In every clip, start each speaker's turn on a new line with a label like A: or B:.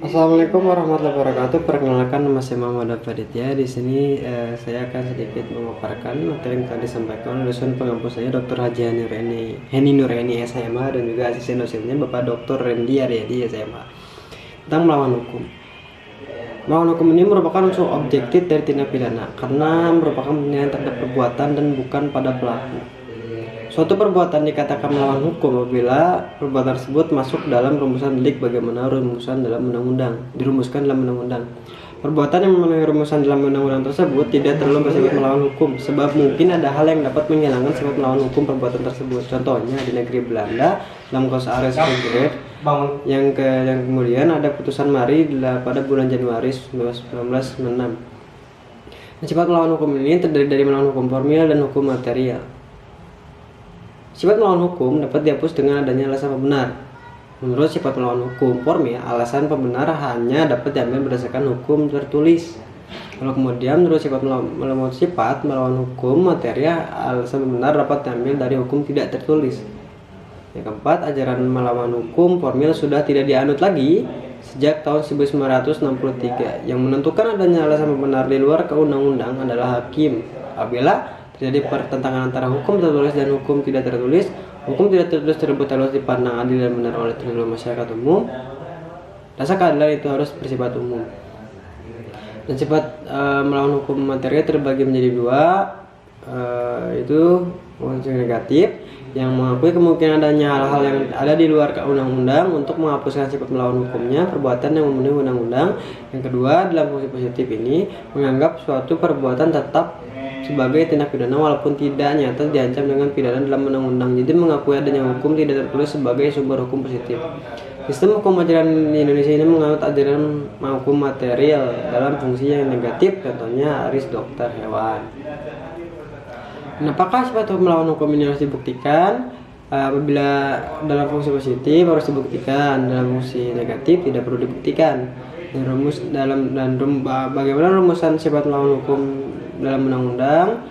A: Assalamualaikum warahmatullahi wabarakatuh. Perkenalkan, nama saya Muhammad Faditya. Di sini saya akan sedikit memaparkan materi yang telah disampaikan oleh dosen pengampus saya, Dr. Haji Heni Nureni SMA, dan juga asisten dosennya Bapak Dr. Randy Aryadi SMA, tentang melawan hukum. Melawan hukum ini merupakan unsur objektif dari tindak pidana karena merupakan penilaian terhadap perbuatan dan bukan pada pelaku. Suatu perbuatan dikatakan melawan hukum apabila perbuatan tersebut masuk dalam rumusan delik bagaimana dirumuskan dalam undang-undang. Perbuatan yang memenuhi rumusan dalam undang-undang tersebut tidak terlalu bersifat melawan hukum, sebab mungkin ada hal yang dapat menghilangkan sifat melawan hukum perbuatan tersebut. Contohnya di negeri Belanda dalam kasus Ares Vergeret yang kemudian ada putusan Mari pada bulan Januari 1996. Sifat melawan hukum ini terdiri dari melawan hukum formil dan hukum material. Sifat melawan hukum dapat dihapus dengan adanya alasan pembenar. Menurut sifat melawan hukum formil, alasan pembenar hanya dapat diambil berdasarkan hukum tertulis. Kalau kemudian menurut sifat melawan hukum material, alasan pembenar dapat diambil dari hukum tidak tertulis. Yang keempat, ajaran melawan hukum formil sudah tidak dianut lagi sejak tahun 1963. Yang menentukan adanya alasan pembenar di luar ke undang-undang adalah hakim. Apabila terjadi pertentangan antara hukum tertulis dan hukum tidak tertulis, hukum tidak tertulis tersebut harus dipandang adil dan benar oleh seluruh masyarakat umum. Rasa keadilan itu harus bersifat umum. Dan sifat melawan hukum materi terbagi menjadi dua, itu unsur negatif yang mengakui kemungkinan adanya hal-hal yang ada di luar undang-undang untuk menghapuskan sifat melawan hukumnya perbuatan yang memenuhi undang-undang. Yang kedua, dalam fungsi positif ini menganggap suatu perbuatan tetap sebagai tindak pidana walaupun tidak nyata diancam dengan pidana dalam undang-undang. Jadi mengakui adanya hukum tidak tertulis sebagai sumber hukum positif. Sistem hukum ajaran di Indonesia ini menganut ajaran hukum material dalam fungsi yang negatif, contohnya Aris dokter hewan. Apakah sifat melawan hukum ini harus dibuktikan? Apabila dalam fungsi positif harus dibuktikan, dalam fungsi negatif tidak perlu dibuktikan. Bagaimana rumusan sifat melawan hukum dalam undang-undang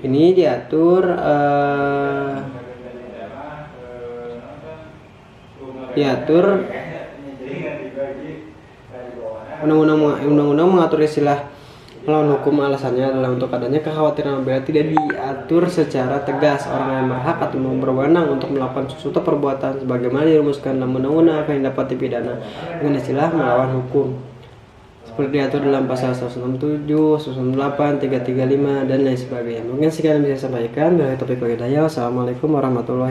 A: ini diatur undang-undang mengatur istilah melawan hukum. Alasannya adalah untuk adanya kekhawatiran apabila tidak diatur secara tegas orang yang berhak atau berwenang untuk melakukan suatu perbuatan sebagaimana dirumuskan dalam undang-undang akan dapat dipidana dengan istilah melawan hukum, seperti diatur dalam pasal 167, 168, 335, dan lain sebagainya. Mungkin sekian yang bisa saya sampaikan. Bila topik hidayah. Wassalamualaikum warahmatullahi wabarakatuh.